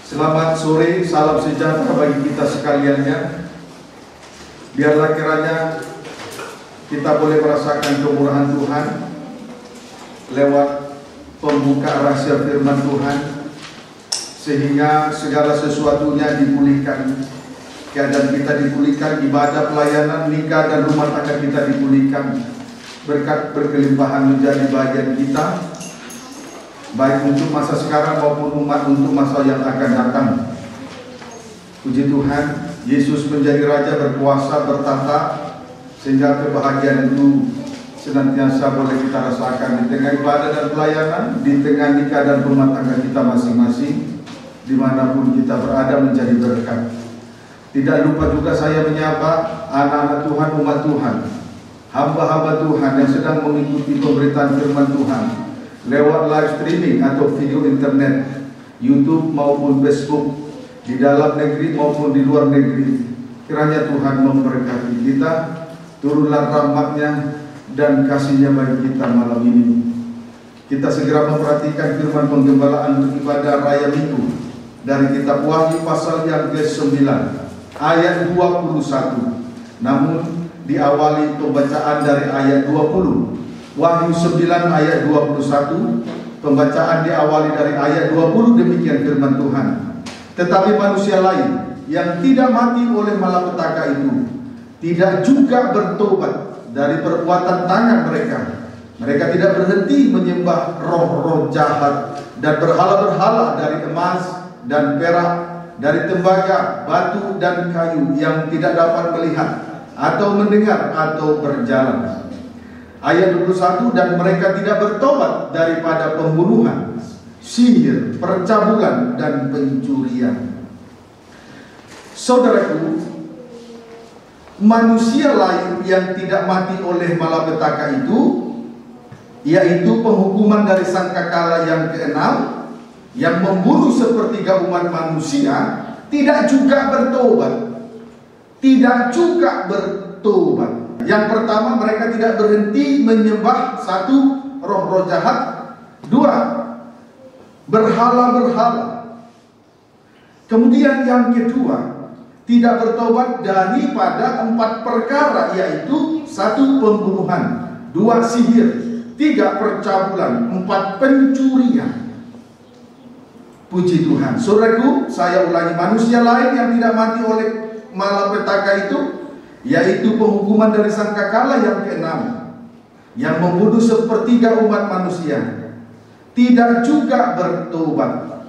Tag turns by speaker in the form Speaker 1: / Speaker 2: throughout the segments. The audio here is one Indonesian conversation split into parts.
Speaker 1: Selamat sore, salam sejahtera bagi kita sekaliannya. Biarlah kiranya kita boleh merasakan kemurahan Tuhan lewat pembuka rahasia firman Tuhan, sehingga segala sesuatunya dipulihkan. Keadaan kita dipulihkan, ibadah, pelayanan, nikah dan rumah tangga kita dipulihkan. Berkat berkelimpahan menjadi bagian kita, baik untuk masa sekarang maupun umat untuk masa yang akan datang. Puji Tuhan, Yesus menjadi Raja, berkuasa, bertata, sehingga kebahagiaan itu senantiasa boleh kita rasakan di tengah ibadah dan pelayanan, di tengah nikah dan rumah tangga kita masing-masing, dimanapun kita berada menjadi berkat. Tidak lupa juga saya menyapa anak-anak Tuhan, umat Tuhan, hamba-hamba Tuhan yang sedang mengikuti pemberitaan firman Tuhan lewat live streaming atau video internet, YouTube maupun Facebook, di dalam negeri maupun di luar negeri. Kiranya Tuhan memberkati kita, turunlah rahmat-Nya dan kasih-Nya bagi kita malam ini. Kita segera memperhatikan firman penggembalaan untuk ibadah raya Minggu dari kitab Wahyu pasal yang ke-9 ayat 21. Namun diawali pembacaan dari ayat 20. Wahyu 9 ayat 21, pembacaan diawali dari ayat 20. Demikian firman Tuhan. Tetapi manusia lain yang tidak mati oleh malapetaka itu tidak juga bertobat dari perbuatan tangan mereka. Mereka tidak berhenti menyembah roh-roh jahat dan berhala-berhala dari emas dan perak, dari tembaga, batu dan kayu yang tidak dapat melihat atau mendengar atau berjalan. Ayat 21, dan mereka tidak bertobat daripada pembunuhan, sihir, percabulan dan pencurian. Saudaraku, manusia lain yang tidak mati oleh malapetaka itu, yaitu penghukuman dari sangkakala yang ke-6, yang membunuh sepertiga umat manusia, tidak juga bertobat. Tidak juga bertobat. Yang pertama, mereka tidak berhenti menyembah satu, roh-roh jahat. Dua, berhala-berhala. Kemudian yang kedua, tidak bertobat daripada 4 perkara, yaitu 1 pembunuhan, 2 sihir, 3 percabulan, 4 pencurian. Puji Tuhan. Saudaraku, saya ulangi, manusia lain yang tidak mati oleh malapetaka itu, yaitu penghukuman dari sangkakala yang ke-6, yang membunuh sepertiga umat manusia, tidak juga bertobat.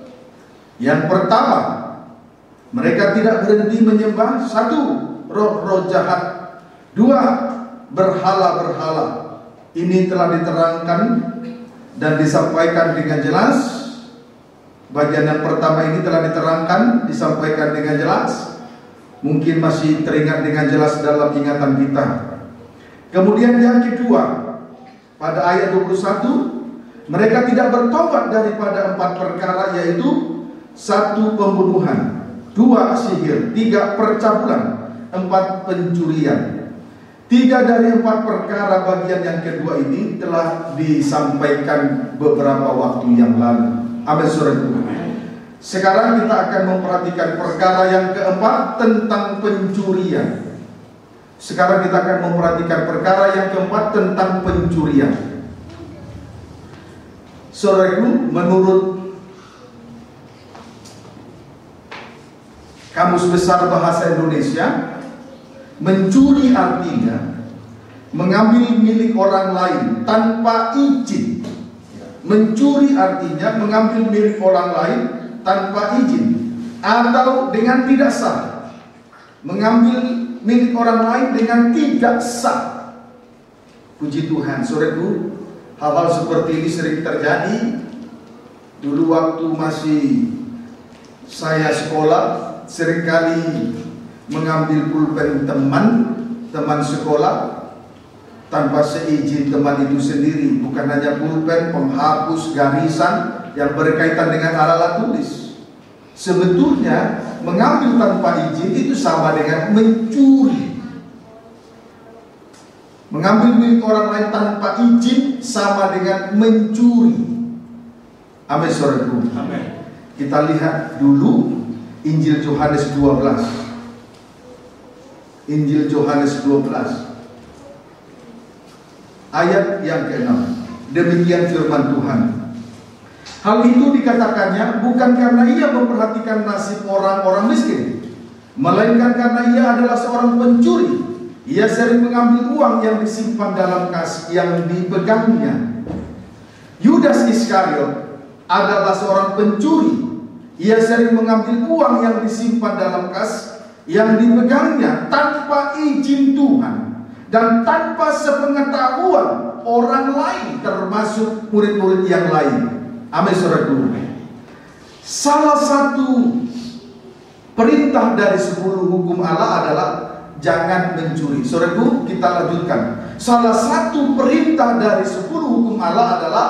Speaker 1: Yang pertama, mereka tidak berhenti menyembah 1, roh-roh jahat. 2, berhala-berhala. Ini telah diterangkan dan disampaikan dengan jelas. Bagian yang pertama ini telah diterangkan, disampaikan dengan jelas. Mungkin masih teringat dengan jelas dalam ingatan kita. Kemudian yang kedua, pada ayat 21, mereka tidak bertobat daripada 4 perkara, yaitu 1 pembunuhan, 2 sihir, 3 percabulan, 4 pencurian. 3 dari 4 perkara bagian yang kedua ini telah disampaikan beberapa waktu yang lalu. Amin, saudaraku. Sekarang kita akan memperhatikan perkara yang keempat tentang pencurian. Sekarang kita akan memperhatikan perkara yang keempat tentang pencurian. Saudaraku, menurut Kamus Besar Bahasa Indonesia, mencuri artinya mengambil milik orang lain tanpa izin. Mencuri artinya mengambil milik orang lain tanpa izin atau dengan tidak sah. Mengambil milik orang lain dengan tidak sah. Puji Tuhan, saudaraku, hal-hal seperti ini sering terjadi. Dulu waktu masih saya sekolah, seringkali mengambil pulpen teman sekolah tanpa seizin teman itu sendiri. Bukan hanya pulpen, penghapus, garisan yang berkaitan dengan alat tulis. Sebetulnya mengambil tanpa izin itu sama dengan mencuri. Mengambil milik orang lain tanpa izin sama dengan mencuri. Amin, saudaraku.
Speaker 2: Amin.
Speaker 1: Kita lihat dulu Injil Yohanes 12. Injil Yohanes 12 ayat yang ke-6. Demikian firman Tuhan. Hal itu dikatakannya bukan karena ia memperhatikan nasib orang-orang miskin, melainkan karena ia adalah seorang pencuri. Ia sering mengambil uang yang disimpan dalam kas yang dipegangnya. Yudas Iskariot adalah seorang pencuri. Ia sering mengambil uang yang disimpan dalam kas yang dipegangnya tanpa izin Tuhan dan tanpa sepengetahuan orang lain, termasuk murid-murid yang lain. Amin, saudaraku. Salah satu perintah dari 10 hukum Allah adalah jangan mencuri. Saudaraku, kita lanjutkan. Salah satu perintah dari 10 hukum Allah adalah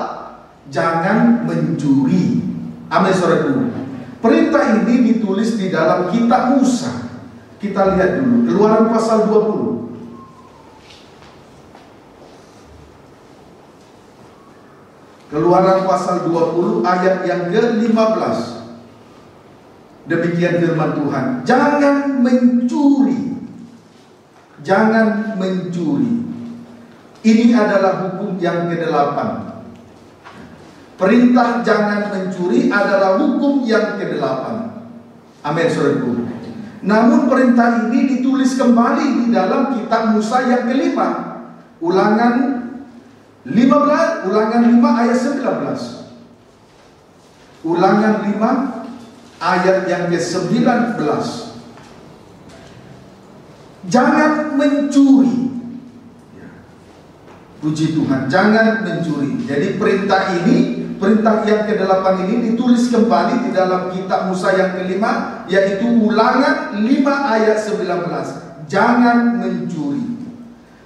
Speaker 1: jangan mencuri. Amin, saudaraku. Perintah ini ditulis di dalam kitab Musa. Kita lihat dulu Keluaran pasal 20. Keluaran pasal 20 ayat yang ke-15. Demikian firman Tuhan. Jangan mencuri. Jangan mencuri. Ini adalah hukum yang ke-8. Perintah jangan mencuri adalah hukum yang ke-8. Amin, saudaraku. Namun perintah ini ditulis kembali di dalam kitab Musa yang ke-5. Ulangan 5 ayat 19. Ulangan 5 ayat yang ke-19. Jangan mencuri. Puji Tuhan, jangan mencuri. Jadi perintah yang ke-8 ini ditulis kembali di dalam kitab Musa yang ke-5, yaitu Ulangan 5 ayat 19. Jangan mencuri.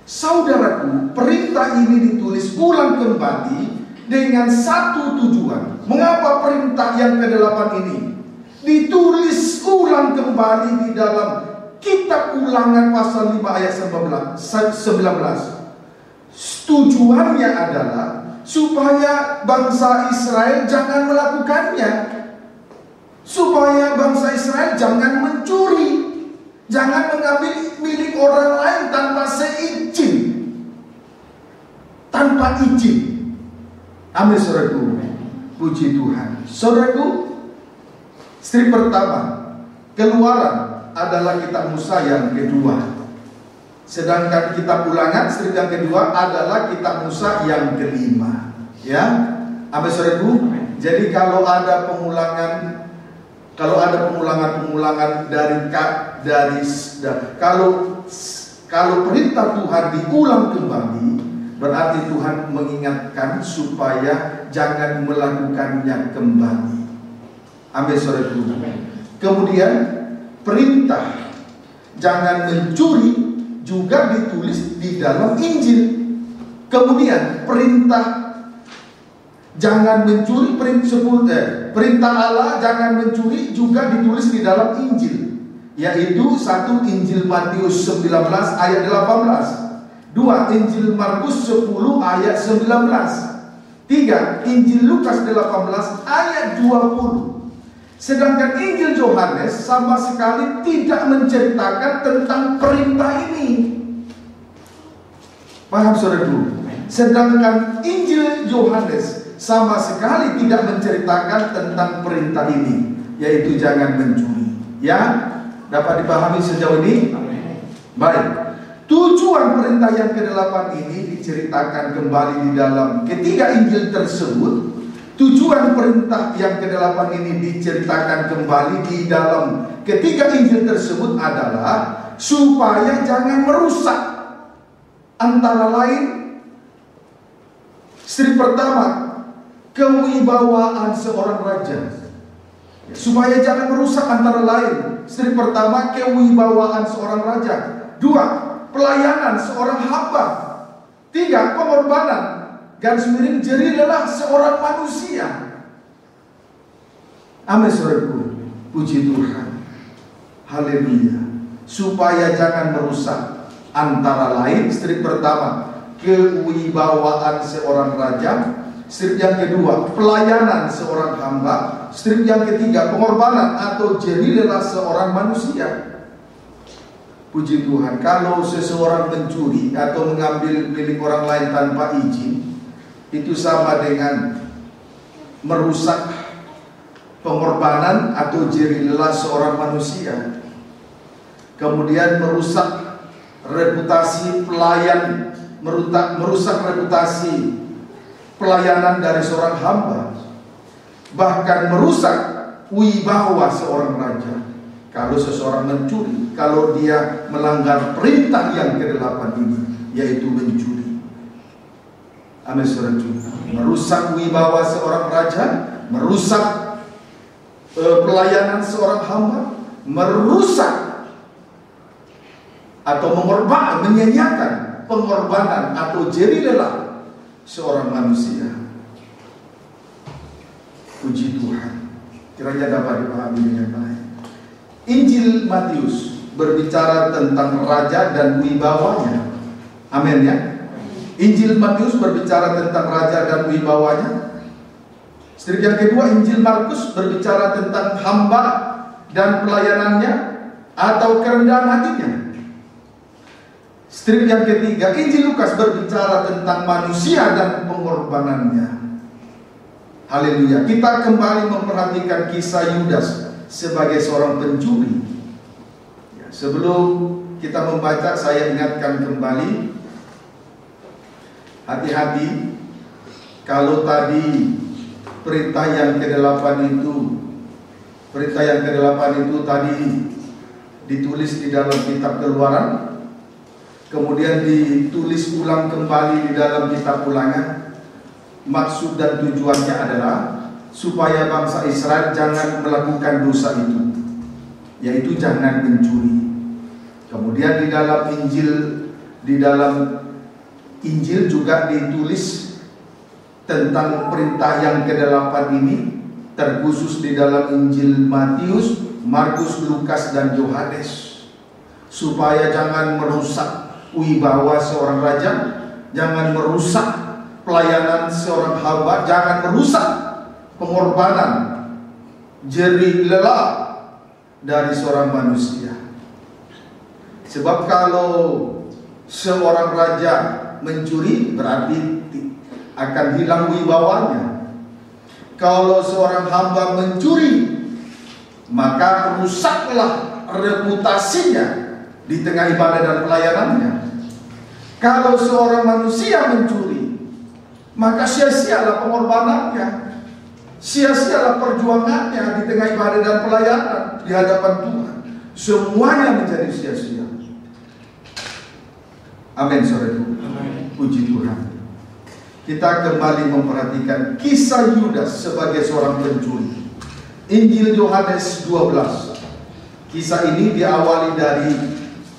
Speaker 1: Saudaraku, perintah ini ditulis ulang kembali dengan satu tujuan. Mengapa perintah yang ke-8 ini ditulis ulang kembali di dalam kitab Ulangan pasal 5 ayat 19? Tujuannya adalah supaya bangsa Israel jangan melakukannya, supaya bangsa Israel jangan mencuri, jangan mengambil milik orang lain tanpa seizin, tanpa izin. Amin, saudaraku. Puji Tuhan. Saudaraku, istri pertama Keluaran adalah kitab Musa yang kedua. Sedangkan kitab Ulangan, istri yang kedua adalah kitab Musa yang kelima. Ya, amin, saudaraku. Jadi kalau ada pengulangan kalau perintah Tuhan diulang kembali, berarti Tuhan mengingatkan supaya jangan melakukannya kembali. Amin, saudaraku. Kemudian perintah jangan mencuri juga ditulis di dalam Injil. Kemudian perintah jangan mencuri, perintah Allah jangan mencuri juga ditulis di dalam Injil, yaitu 1 Injil Matius 19 ayat 18, 2 Injil Markus 10 ayat 19, 3 Injil Lukas 18 ayat 20. Sedangkan Injil Yohanes sama sekali tidak menceritakan tentang perintah ini. Paham, saudaraku? Sedangkan Injil Yohanes sama sekali tidak menceritakan tentang perintah ini, yaitu jangan mencuri. Ya, dapat dipahami sejauh ini? Baik. Tujuan perintah yang ke-8 ini diceritakan kembali di dalam ketiga Injil tersebut. Tujuan perintah yang ke-8 ini diceritakan kembali di dalam ketiga Injil tersebut adalah supaya jangan merusak, antara lain, istri pertama, kewibawaan seorang raja. Supaya jangan merusak antara lain, istri pertama, kewibawaan seorang raja. 2, pelayanan seorang hamba. 3, pengorbanan, garis miring jerih lelah seorang manusia. Amin, saudaraku. Puji Tuhan. Haleluya. Supaya jangan merusak, antara lain, istri pertama, kewibawaan seorang raja. Strip yang kedua, pelayanan seorang hamba. Strip yang ketiga, pengorbanan atau jerilela seorang manusia. Puji Tuhan, kalau seseorang mencuri atau mengambil milik orang lain tanpa izin, itu sama dengan merusak pengorbanan atau jerilela seorang manusia. Kemudian merusak reputasi pelayan, merusak reputasi pelayanan dari seorang hamba, bahkan merusak wibawa seorang raja. Kalau seseorang mencuri, kalau dia melanggar perintah yang ke-8 ini, yaitu mencuri. Amin, saudara. Merusak wibawa seorang raja, merusak pelayanan seorang hamba, merusak atau menyanyiakan pengorbanan atau jerilela seorang manusia. Puji Tuhan, kiranya dapat dipahami dengan baik. Injil Matius berbicara tentang raja dan wibawanya. Amin ya. Injil Matius berbicara tentang raja dan wibawanya. Strip yang kedua, Injil Markus berbicara tentang hamba dan pelayanannya atau kerendahan hatinya. Strip yang ketiga, Injil Lukas berbicara tentang manusia dan pengorbanannya. Haleluya. Kita kembali memperhatikan kisah Yudas sebagai seorang pencuri. Sebelum kita membaca, saya ingatkan kembali, hati-hati kalau tadi perintah yang ke-8 itu tadi ditulis di dalam kitab Keluaran, kemudian ditulis ulang kembali di dalam kitab Ulangan. Maksud dan tujuannya adalah supaya bangsa Israel jangan melakukan dosa itu, yaitu jangan mencuri. Kemudian di dalam Injil juga ditulis tentang perintah yang ke-8 ini, terkhusus di dalam Injil Matius, Markus, Lukas, dan Yohanes, supaya jangan merusak wibawa seorang raja, jangan merusak pelayanan seorang hamba, jangan merusak pengorbanan jerilela dari seorang manusia. Sebab kalau seorang raja mencuri, berarti akan hilang wibawanya. Kalau seorang hamba mencuri, maka rusaklah reputasinya di tengah ibadah dan pelayanannya. Kalau seorang manusia mencuri, maka sia-sialah pengorbanannya, sia-sialah perjuangannya di tengah ibadah dan pelayanan di hadapan Tuhan. Semuanya menjadi sia-sia. Amin, saudaraku. Puji Tuhan. Kita kembali memperhatikan kisah Yudas sebagai seorang pencuri. Injil Yohanes 12. Kisah ini diawali dari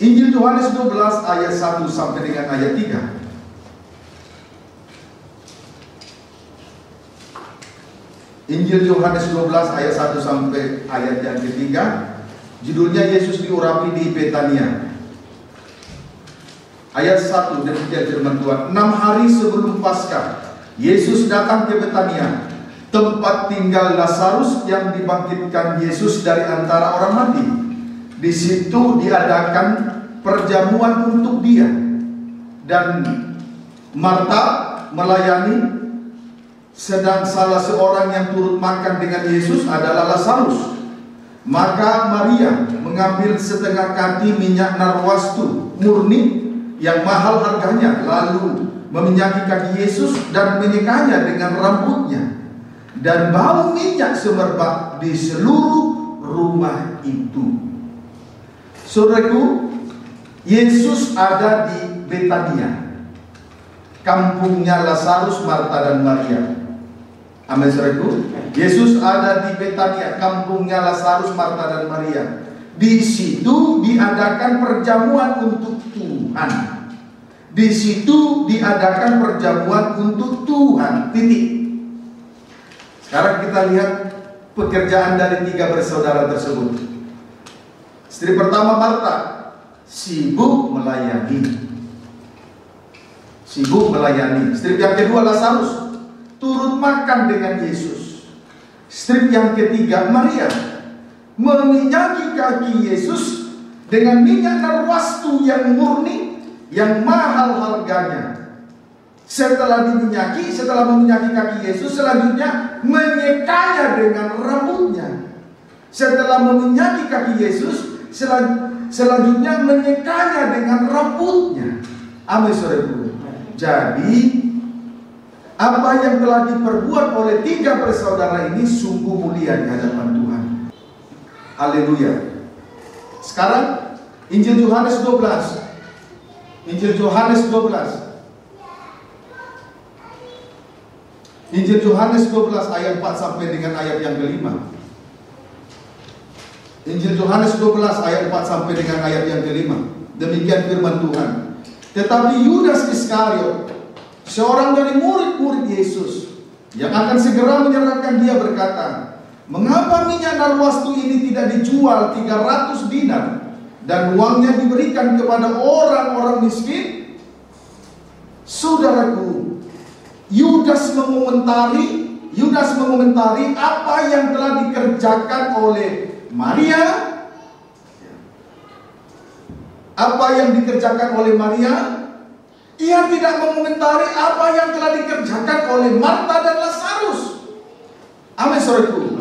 Speaker 1: Injil Yohanes 12 ayat 1 sampai dengan ayat 3. Injil Yohanes 12 ayat 1 sampai ayat yang ketiga. Judulnya Yesus diurapi di Betania. Ayat 1, demikian firman Tuhan. 6 hari sebelum Paskah, Yesus datang ke Betania, tempat tinggal Lazarus yang dibangkitkan Yesus dari antara orang mati. Di situ diadakan perjamuan untuk dia, dan Marta melayani. Sedang salah seorang yang turut makan dengan Yesus adalah Lazarus. Maka Maria mengambil setengah kati minyak narwastu murni yang mahal harganya, lalu meminyaki kaki Yesus dan menyekanya dengan rambutnya, dan bau minyak semerbak di seluruh rumah itu. Saudaraku, Yesus ada di Betania, kampungnya Lazarus, Marta, dan Maria. Amin, saudaraku. Yesus ada di Betania, kampungnya Lazarus, Marta, dan Maria. Di situ diadakan perjamuan untuk Tuhan. Di situ diadakan perjamuan untuk Tuhan. Titik. Sekarang kita lihat pekerjaan dari 3 bersaudara tersebut. Istri pertama Marta sibuk melayani. Istri yang kedua Lazarus turut makan dengan Yesus. Strip yang ketiga, Maria meminyaki kaki Yesus dengan minyak narwastu yang murni, yang mahal harganya. Setelah meminyaki kaki Yesus, selanjutnya menyekanya dengan rambutnya. Setelah meminyaki kaki Yesus, selanjutnya menyekanya dengan rambutnya. Amin, saudaraku. Jadi, apa yang telah diperbuat oleh tiga bersaudara ini sungguh mulia di hadapan Tuhan. Haleluya. Sekarang Injil Yohanes 12. Injil Yohanes 12. Injil Yohanes 12 ayat 4 sampai dengan ayat yang kelima. Injil Yohanes 12 ayat 4 sampai dengan ayat yang kelima. Demikian firman Tuhan. Tetapi Yudas Iskariot, seorang dari murid-murid Yesus, yang akan segera menyerahkan dia, berkata, "Mengapa minyak narwastu ini tidak dijual 300 dinar dan uangnya diberikan kepada orang-orang miskin?" Saudaraku, Yudas mengomentari apa yang telah dikerjakan oleh Maria. Apa yang dikerjakan oleh Maria? Ia tidak mengomentari apa yang telah dikerjakan oleh Marta dan Lazarus. Amin, saudaraku.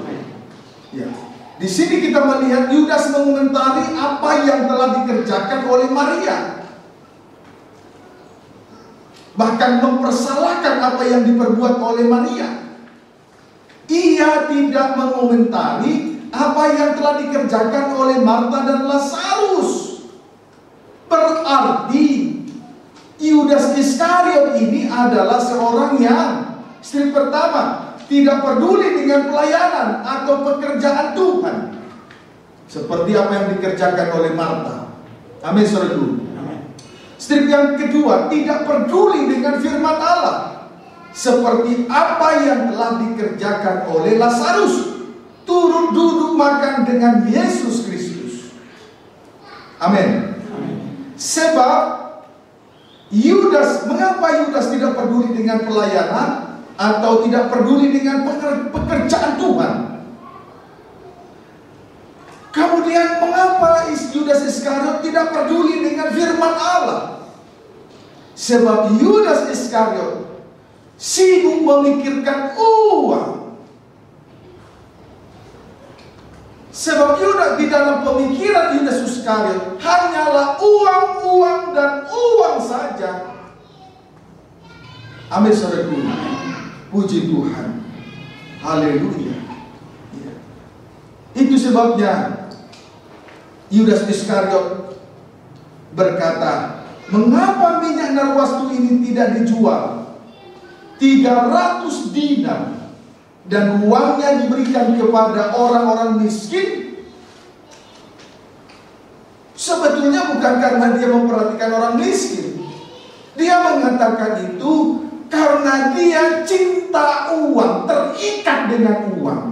Speaker 1: Ya. Di sini kita melihat Yudas mengomentari apa yang telah dikerjakan oleh Maria. Bahkan mempersalahkan apa yang diperbuat oleh Maria. Ia tidak mengomentari apa yang telah dikerjakan oleh Marta dan Lazarus. Berarti Yudas Iskariot ini adalah seorang yang pertama tidak peduli dengan pelayanan atau pekerjaan Tuhan, seperti apa yang dikerjakan oleh Marta. Amin, saudaraku. Strip yang kedua, tidak peduli dengan firman Allah, seperti apa yang telah dikerjakan oleh Lazarus, turut duduk makan dengan Yesus Kristus. Amin. Sebab mengapa Yudas tidak peduli dengan pelayanan atau tidak peduli dengan pekerjaan Tuhan? Kemudian mengapa Yudas Iskariot tidak peduli dengan firman Allah? Sebab Yudas Iskariot sibuk memikirkan uang. Sebab Yudas, di dalam pemikiran Yudas Iskariot hanyalah uang dan uang saja. Amin, saudaraku. Puji Tuhan. Haleluya. Itu sebabnya Yudas Iskariot berkata, "Mengapa minyak narwastu ini tidak dijual 300 dinar dan uangnya diberikan kepada orang-orang miskin?" Sebetulnya bukan karena dia memperhatikan orang miskin. Dia mengatakan itu karena dia cinta uang, terikat dengan uang.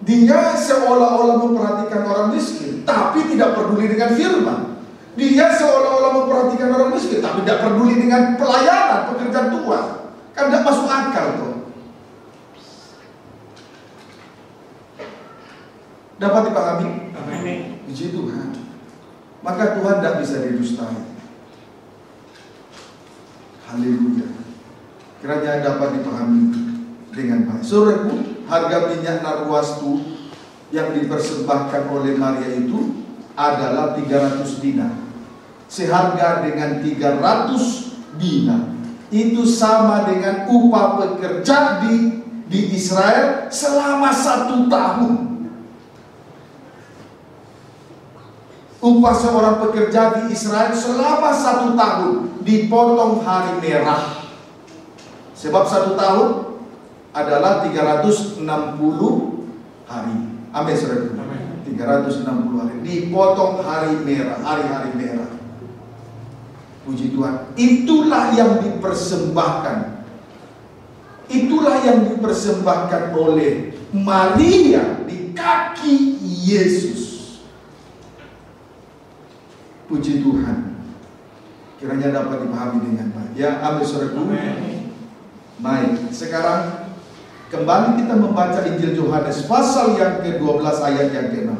Speaker 1: Dia seolah-olah memperhatikan orang miskin, tapi tidak peduli dengan firman. Dia seolah-olah memperhatikan orang miskin, tapi tidak peduli dengan pelayanan, pekerjaan Tuhan. Kan tidak masuk akal tuh. Dapat dipahami? Amin. Puji Tuhan. Maka Tuhan tidak bisa didustai. Haleluya. Kiranya dapat dipahami dengan baik. Saudaraku, harga minyak narwastu yang dipersembahkan oleh Maria itu adalah 300 dinar. Seharga dengan 300 dinar. Itu sama dengan upah pekerja di Israel selama 1 tahun. Upah seorang pekerja di Israel selama 1 tahun dipotong hari merah. Sebab 1 tahun adalah 360 hari. Amin, saudara. 360 hari. Dipotong hari merah, hari-hari merah. Puji Tuhan. Itulah yang dipersembahkan. Itulah yang dipersembahkan oleh Maria di kaki Yesus. Puji Tuhan. Kiranya dapat dipahami dengan baik. Ya, amin saudaraku. Baik, sekarang kembali kita membaca Injil Yohanes pasal yang ke-12 ayat yang ke-6.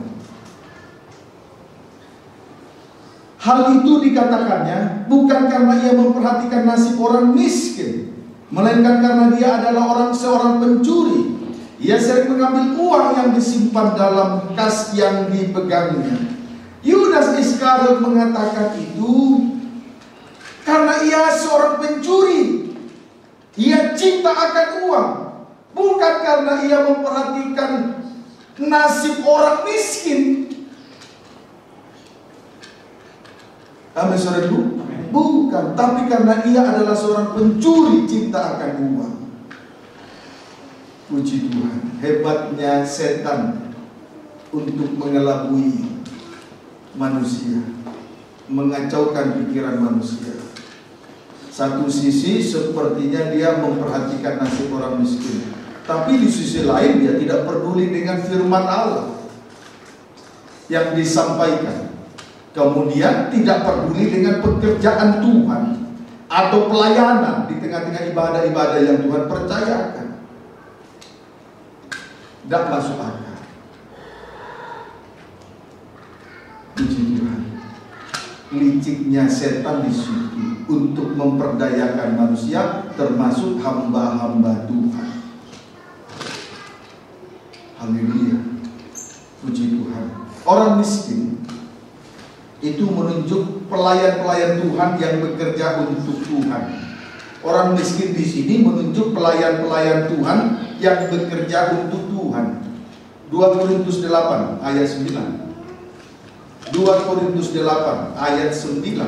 Speaker 1: Hal itu dikatakannya bukan karena ia memperhatikan nasib orang miskin, melainkan karena dia adalah seorang pencuri. Ia sering mengambil uang yang disimpan dalam kas yang dipegangnya. Yudas Iskariot mengatakan itu karena ia seorang pencuri. Ia cinta akan uang, bukan karena ia memperhatikan nasib orang miskin. Amin saudaraku. Bukan, tapi karena ia adalah seorang pencuri cinta akan uang. Puji Tuhan, hebatnya setan untuk mengelabui manusia, mengacaukan pikiran manusia. Satu sisi sepertinya dia memperhatikan nasib orang miskin, tapi di sisi lain dia tidak peduli dengan firman Allah yang disampaikan. Kemudian tidak peduli dengan pekerjaan Tuhan atau pelayanan di tengah-tengah ibadah-ibadah yang Tuhan percayakan. Tidak masuk akal. Puji Tuhan. Liciknya setan di situ untuk memperdayakan manusia, termasuk hamba-hamba Tuhan. Haleluya. Puji Tuhan. Orang miskin itu menunjuk pelayan-pelayan Tuhan yang bekerja untuk Tuhan. Orang miskin di sini menunjuk pelayan-pelayan Tuhan yang bekerja untuk Tuhan. 2 Korintus 8 ayat 9. 2 Korintus 8 ayat 9.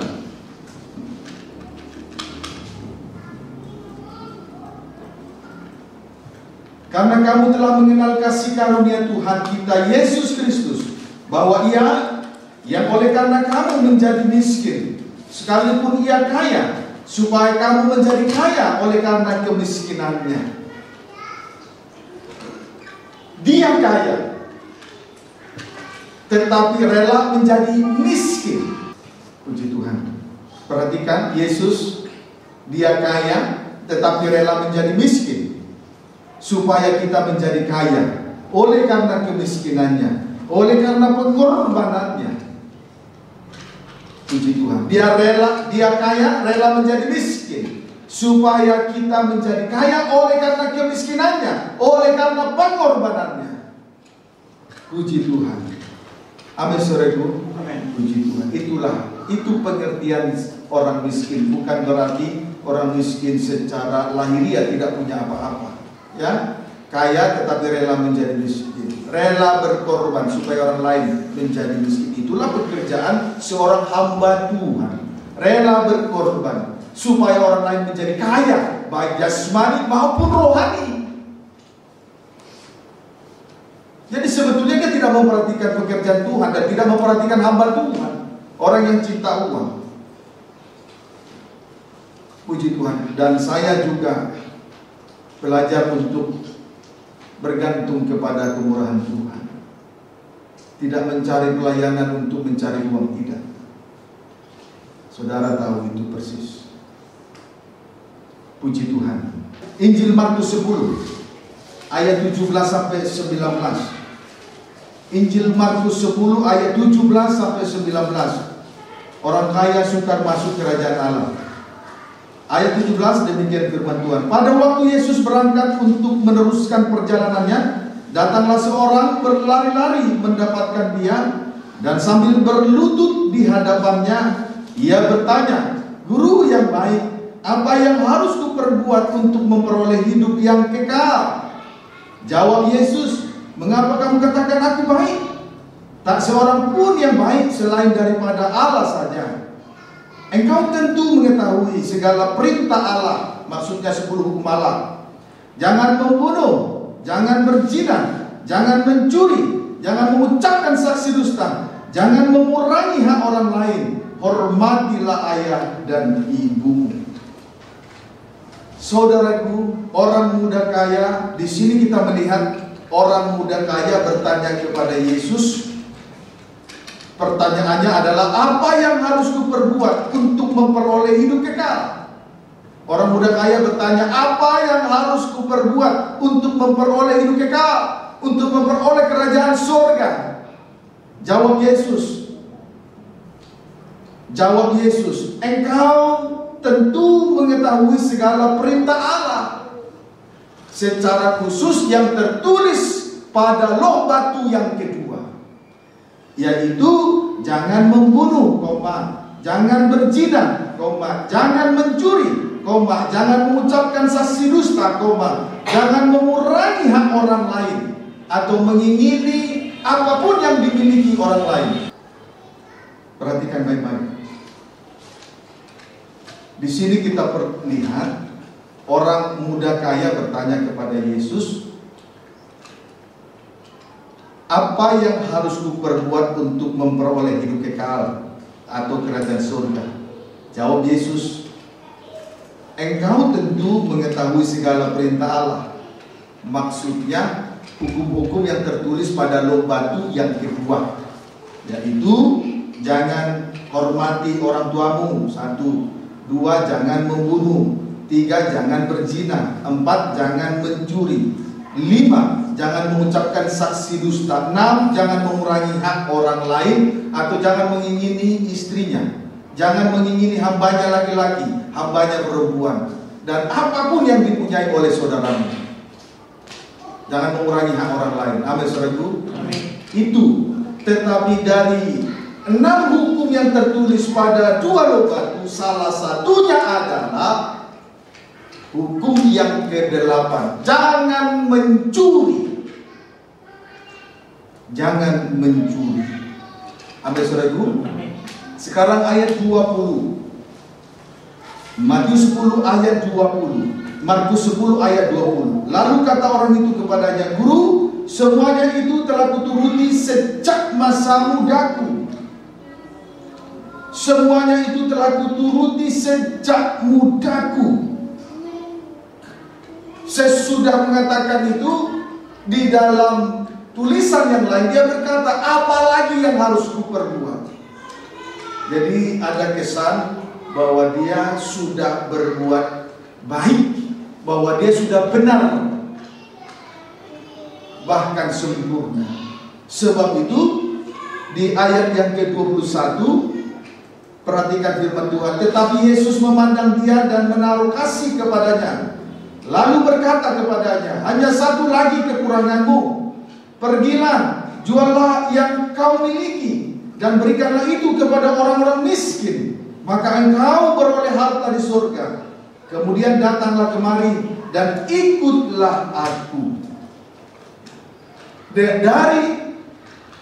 Speaker 1: Karena kamu telah mengenal kasih karunia Tuhan kita Yesus Kristus, bahwa Ia yang oleh karena kamu menjadi miskin, sekalipun Ia kaya, supaya kamu menjadi kaya oleh karena kemiskinannya. Dia kaya, tetapi rela menjadi miskin. Puji Tuhan. Perhatikan, Yesus, dia kaya, tetapi rela menjadi miskin, supaya kita menjadi kaya oleh karena kemiskinannya, oleh karena pengorbanannya. Puji Tuhan. Dia kaya, rela menjadi miskin, supaya kita menjadi kaya oleh karena kemiskinannya, oleh karena pengorbanannya. Puji Tuhan. Amin saudaraku. Puji Tuhan. Itu pengertian orang miskin. Bukan berarti orang miskin secara lahiriah tidak punya apa-apa. Ya, kaya tetapi rela menjadi miskin, rela berkorban supaya orang lain menjadi miskin. Itulah pekerjaan seorang hamba Tuhan. Rela berkorban supaya orang lain menjadi kaya, baik jasmani maupun rohani. Jadi sebetulnya dia tidak memperhatikan pekerjaan Tuhan dan tidak memperhatikan hamba Tuhan, orang yang cinta uang. Puji Tuhan. Dan saya juga belajar untuk bergantung kepada kemurahan Tuhan. Tidak mencari pelayanan untuk mencari uang, tidak. Saudara tahu itu persis. Puji Tuhan. Injil Markus 10 ayat 17 sampai 19. Injil Markus 10 ayat 17 sampai 19. Orang kaya sukar masuk kerajaan Allah. Ayat 17 demikian firman Tuhan. Pada waktu Yesus berangkat untuk meneruskan perjalanannya, datanglah seorang berlari-lari mendapatkan dia, dan sambil berlutut di hadapannya, ia bertanya, "Guru yang baik, apa yang harus kuperbuat untuk memperoleh hidup yang kekal?" Jawab Yesus, "Mengapa kamu katakan aku baik? Tak seorang pun yang baik selain daripada Allah saja. Engkau tentu mengetahui segala perintah Allah," maksudnya 10 hukum Allah. "Jangan membunuh, jangan berzina, jangan mencuri, jangan mengucapkan saksi dusta, jangan mengurangi hak orang lain, hormatilah ayah dan ibu." Saudaraku, orang muda kaya, di sini kita melihat orang muda kaya bertanya kepada Yesus, Pertanyaannya adalah, apa yang harus kuperbuat untuk memperoleh hidup kekal? Orang muda kaya bertanya, apa yang harus kuperbuat untuk memperoleh hidup kekal, untuk memperoleh kerajaan surga? Jawab Yesus, engkau tentu mengetahui segala perintah Allah, secara khusus yang tertulis pada loh batu yang kedua, yaitu jangan membunuh, jangan berzina, jangan mencuri, jangan mengucapkan saksi dusta, jangan mengurangi hak orang lain atau mengingini apapun yang dimiliki orang lain. Perhatikan baik-baik. Di sini kita lihat orang muda kaya bertanya kepada Yesus, apa yang harus kuperbuat untuk memperoleh hidup kekal atau kerajaan surga? Jawab Yesus, engkau tentu mengetahui segala perintah Allah. Maksudnya hukum-hukum yang tertulis pada loh batu yang kedua, yaitu jangan hormati orang tuamu, 1, 2, jangan membunuh, 3, jangan berzina, 4, jangan mencuri, 5, jangan mengucapkan saksi dusta, 6, jangan mengurangi hak orang lain atau jangan mengingini istrinya, jangan mengingini hambanya laki-laki, hambanya perempuan, dan apapun yang dipunyai oleh saudaramu. Jangan mengurangi hak orang lain. Amin, saudaraku. Itu. Tetapi dari 6 hukum yang tertulis pada 2 loh batu, salah satunya adalah hukum yang ke-8, jangan mencuri. Jangan mencuri. Amin, saudaraku. Sekarang ayat 20. Matius 10 ayat 20, Markus 10 ayat 20. Lalu kata orang itu kepadanya, Guru, semuanya itu telah kuturuti sejak masa mudaku. Semuanya itu telah kuturuti sejak mudaku. Sesudah mengatakan itu, di dalam tulisan yang lain dia berkata, apalagi yang harus kuperbuat? Jadi ada kesan bahwa dia sudah berbuat baik, bahwa dia sudah benar, bahkan sempurna. Sebab itu di ayat yang ke-21, perhatikan firman Tuhan. Tetapi Yesus memandang dia dan menaruh kasih kepadanya, lalu berkata kepadanya, hanya satu lagi kekuranganmu. Pergilah, juallah yang kau miliki dan berikanlah itu kepada orang-orang miskin, maka engkau beroleh harta di surga. Kemudian datanglah kemari dan ikutlah aku.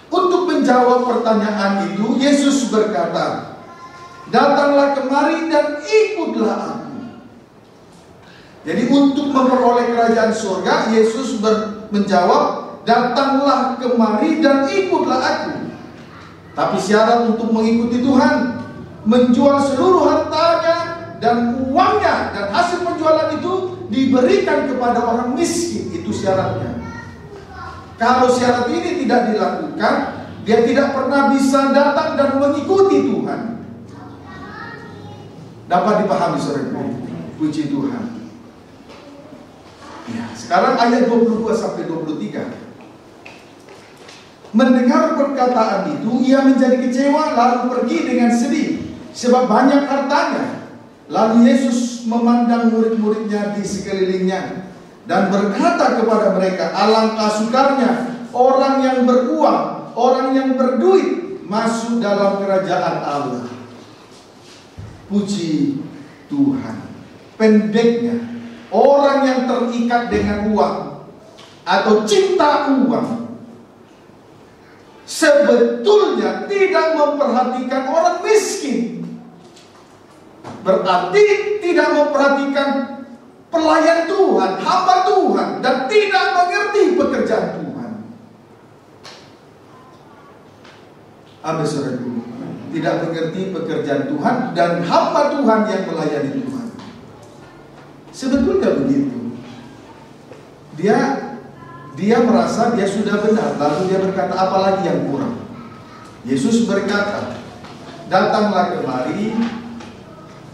Speaker 1: Untuk menjawab pertanyaan itu, Yesus berkata, datanglah kemari dan ikutlah aku. Jadi untuk memperoleh kerajaan surga, Yesus menjawab, datanglah kemari dan ikutlah aku. Tapi syarat untuk mengikuti Tuhan, menjual seluruh hartanya dan uangnya, dan hasil penjualan itu diberikan kepada orang miskin. Itu syaratnya. Kalau syarat ini tidak dilakukan, dia tidak pernah bisa datang dan mengikuti Tuhan. Dapat dipahami, saudara? Puji Tuhan. Ya, sekarang ayat 22 sampai 23. Mendengar perkataan itu, ia menjadi kecewa lalu pergi dengan sedih, sebab banyak hartanya. Lalu Yesus memandang murid-muridnya di sekelilingnya dan berkata kepada mereka, alangkah sukarnya orang yang beruang, orang yang berduit masuk dalam kerajaan Allah. Puji Tuhan. Pendeknya, orang yang terikat dengan uang atau cinta uang sebetulnya tidak memperhatikan orang miskin. Berarti tidak memperhatikan pelayan Tuhan, hamba Tuhan, dan tidak mengerti pekerjaan Tuhan. Amin, saudaraku. Tidak mengerti pekerjaan Tuhan dan hamba Tuhan yang melayani Tuhan. Sebetulnya begitu. Dia merasa dia sudah benar, lalu dia berkata, apalagi yang kurang? Yesus berkata, datanglah kemari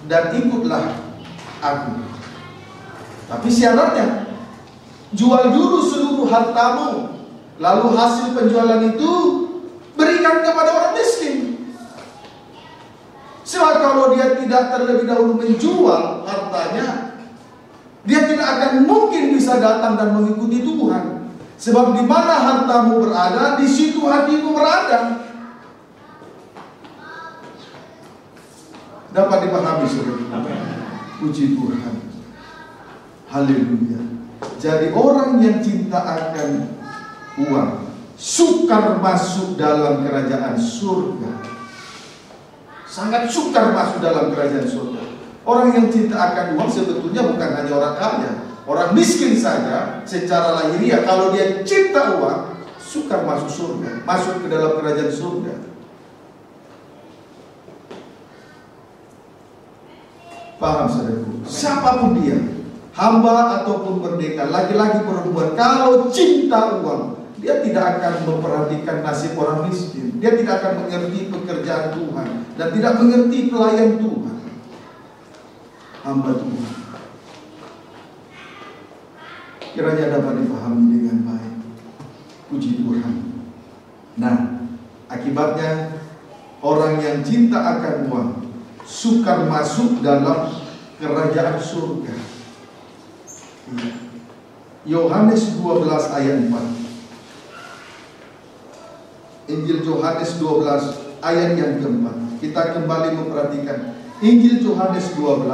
Speaker 1: dan ikutlah aku. Tapi syaratnya, jual dulu seluruh hartamu, lalu hasil penjualan itu berikan kepada orang miskin. Sebab kalau dia tidak terlebih dahulu menjual hartanya, dia tidak akan mungkin bisa datang dan mengikuti Tuhan. Sebab di mana hartamu berada, di situ hatimu berada. Dapat dipahami, saudara? Puji Tuhan. Haleluya. Jadi orang yang cinta akan uang sukar masuk dalam kerajaan surga. Sangat sukar masuk dalam kerajaan surga. Orang yang cinta akan uang sebetulnya bukan hanya orang kaya. Orang miskin saja secara lahiriah, kalau dia cinta uang, sukar masuk surga, masuk ke dalam kerajaan surga. Paham, saudaraku? Siapapun dia, hamba ataupun merdeka, laki-laki perempuan, kalau cinta uang, dia tidak akan memperhatikan nasib orang miskin. Dia tidak akan mengerti pekerjaan Tuhan dan tidak mengerti pelayan Tuhan, hamba Tuhan. Kiranya dapat dipahami dengan baik. Puji Tuhan. Nah, akibatnya orang yang cinta akan uang sukar masuk dalam kerajaan surga. Yohanes 12 ayat 4. Injil Yohanes 12 ayat yang keempat. Kita kembali memperhatikan Injil Yohanes 12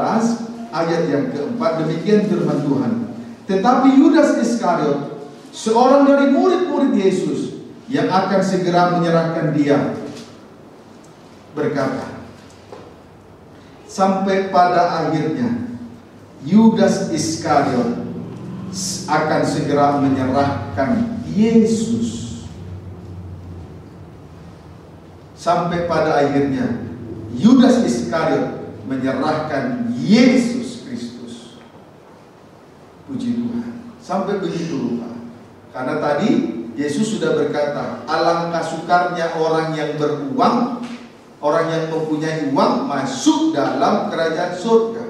Speaker 1: ayat yang keempat. Demikian firman Tuhan. Tetapi Yudas Iskariot, seorang dari murid-murid Yesus yang akan segera menyerahkan dia, berkata, sampai pada akhirnya Yudas Iskariot akan segera menyerahkan Yesus. Sampai pada akhirnya Yudas Iskariot menyerahkan Yesus Kristus. Puji Tuhan. Sampai begitu lupa. Karena tadi Yesus sudah berkata, alangkah sukarnya orang yang beruang, orang yang mempunyai uang masuk dalam kerajaan surga.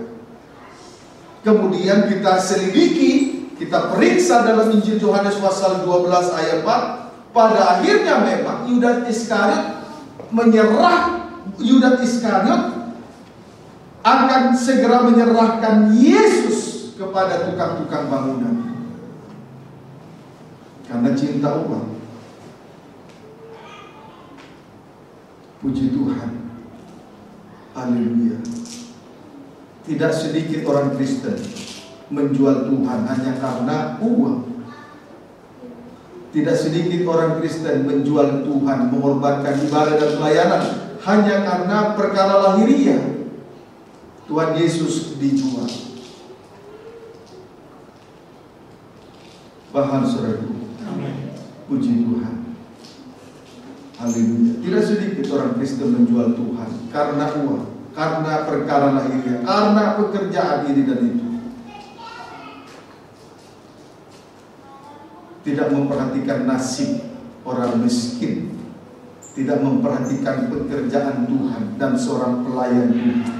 Speaker 1: Kemudian kita selidiki, kita periksa dalam Injil Yohanes pasal 12 ayat 4. Pada akhirnya memang Yudas Iskariot akan segera menyerahkan Yesus kepada tukang-tukang bangunan. Karena cinta uang. Puji Tuhan. Haleluya. Tidak sedikit orang Kristen menjual Tuhan hanya karena uang. Tidak sedikit orang Kristen menjual Tuhan, mengorbankan ibadah dan pelayanan hanya karena perkara lahiriah. Tuhan Yesus dijual. Paham, saudaraku? Puji Tuhan. Haleluya. Tidak sedikit orang Kristen menjual Tuhan karena uang, karena perkara lahiriah, karena pekerjaan ini dan itu. Tidak memperhatikan nasib orang miskin, tidak memperhatikan pekerjaan Tuhan dan seorang pelayan Tuhan.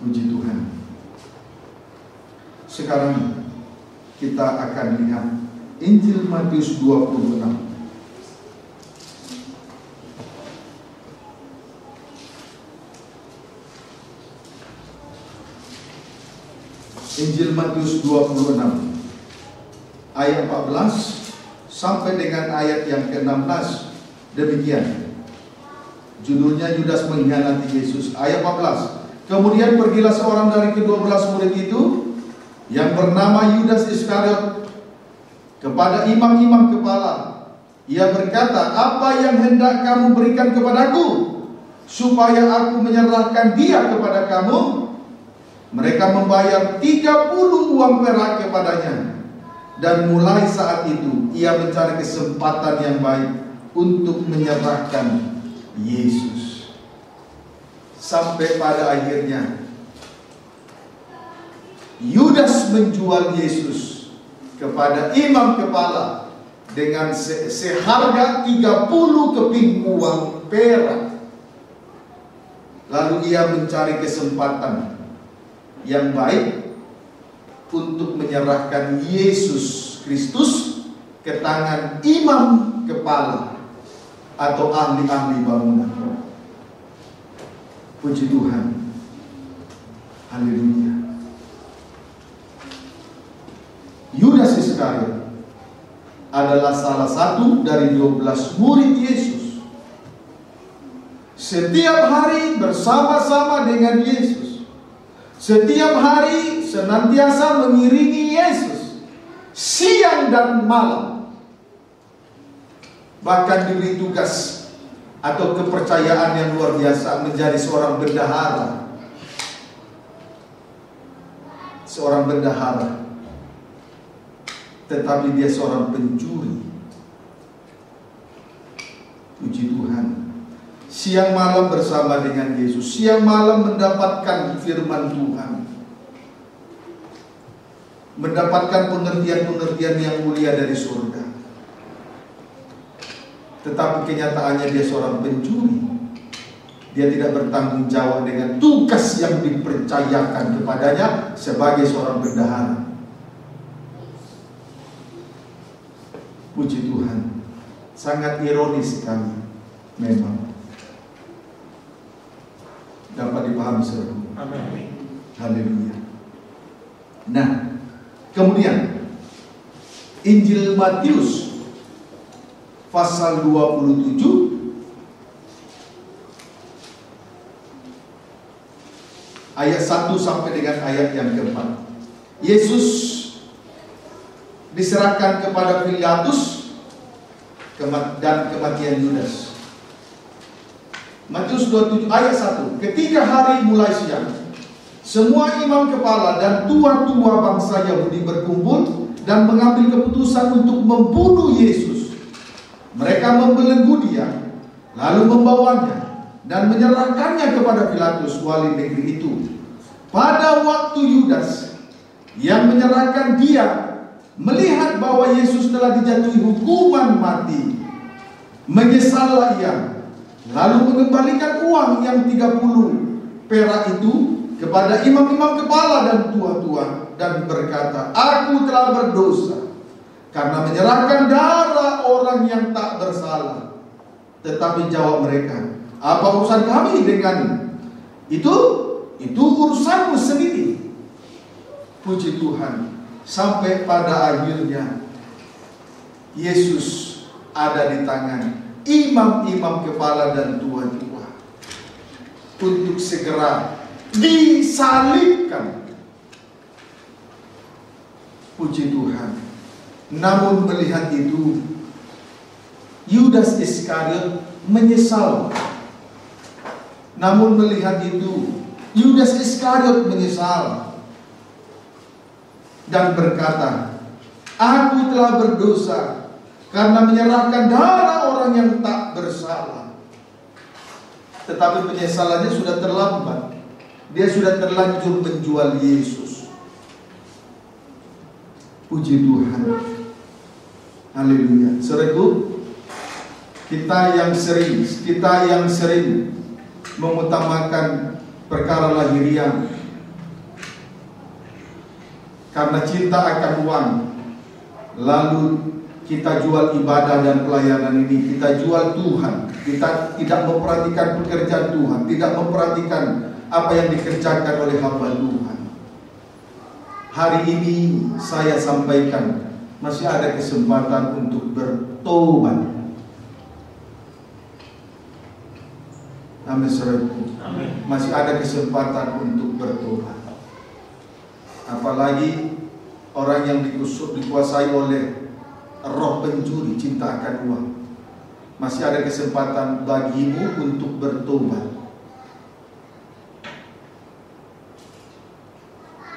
Speaker 1: Puji Tuhan. Sekarang kita akan lihat Injil Matius 26. Injil Matius 26 ayat 14 sampai dengan ayat yang ke-16. Demikian judulnya, Yudas mengkhianati Yesus. Ayat 14. Kemudian pergilah seorang dari ke-12 murid itu yang bernama Yudas Iskariot kepada imam-imam kepala. Ia berkata, apa yang hendak kamu berikan kepadaku supaya aku menyerahkan dia kepada kamu? Mereka membayar 30 uang perak kepadanya. Dan mulai saat itu ia mencari kesempatan yang baik untuk menyerahkan Yesus. Sampai pada akhirnya Yudas menjual Yesus kepada imam kepala dengan seharga 30 keping uang perak. Lalu ia mencari kesempatan yang baik untuk menyerahkan Yesus Kristus ke tangan imam kepala atau ahli-ahli bangunan. Puji Tuhan. Haleluya. Yudas Iskariot adalah salah satu dari 12 murid Yesus. Setiap hari bersama-sama dengan Yesus. Setiap hari senantiasa mengiringi Yesus, siang dan malam. Bahkan diberi tugas atau kepercayaan yang luar biasa menjadi seorang bendahara. Seorang bendahara. Tetapi dia seorang pencuri. Puji Tuhan. Siang malam bersama dengan Yesus, siang malam mendapatkan firman Tuhan, mendapatkan pengertian-pengertian yang mulia dari surga. Tetapi kenyataannya dia seorang pencuri. Dia tidak bertanggung jawab dengan tugas yang dipercayakan kepadanya sebagai seorang bendahara. Puji Tuhan. Sangat ironis sekali memang. Dapat dipahami saudara.
Speaker 2: Amin.
Speaker 1: Haleluya. Nah, kemudian Injil Matius pasal 27 ayat 1 sampai dengan ayat yang keempat. Yesus diserahkan kepada Pilatus dan kematian Yudas. Matius 27 ayat 1. Ketika hari mulai siang, semua imam kepala dan tua-tua bangsa Yahudi berkumpul dan mengambil keputusan untuk membunuh Yesus. Mereka membelenggu dia, lalu membawanya dan menyerahkannya kepada Pilatus, wali negeri itu. Pada waktu Yudas yang menyerahkan dia melihat bahwa Yesus telah dijatuhi hukuman mati, menyesallah ia, lalu mengembalikan uang yang 30 perak itu kepada imam-imam kepala dan tua-tua dan berkata, "Aku telah berdosa karena menyerahkan darah orang yang tak bersalah." Tetapi jawab mereka, "Apa urusan kami dengan itu urusanmu sendiri." Puji Tuhan. Sampai pada akhirnya Yesus ada di tangan imam-imam kepala dan tua-tua untuk segera disalibkan. Puji Tuhan. Namun melihat itu, Yudas Iskariot menyesal. Namun melihat itu, Yudas Iskariot menyesal dan berkata, "Aku telah berdosa karena menyerahkan darah orang yang tak bersalah." Tetapi penyesalannya sudah terlambat. Dia sudah terlanjur menjual Yesus. Puji Tuhan. Haleluya. Saudaraku, kita yang sering mengutamakan perkara lahiriah karena cinta akan uang, lalu kita jual ibadah dan pelayanan ini, kita jual Tuhan, kita tidak memperhatikan pekerjaan Tuhan, tidak memperhatikan apa yang dikerjakan oleh hamba Tuhan. Hari ini saya sampaikan, masih ada kesempatan untuk bertobat. Amin, saudaraku. Masih ada kesempatan untuk bertobat. Apalagi orang yang dikuasai oleh roh pencuri, cinta akan uang. Masih ada kesempatan bagimu untuk bertobat.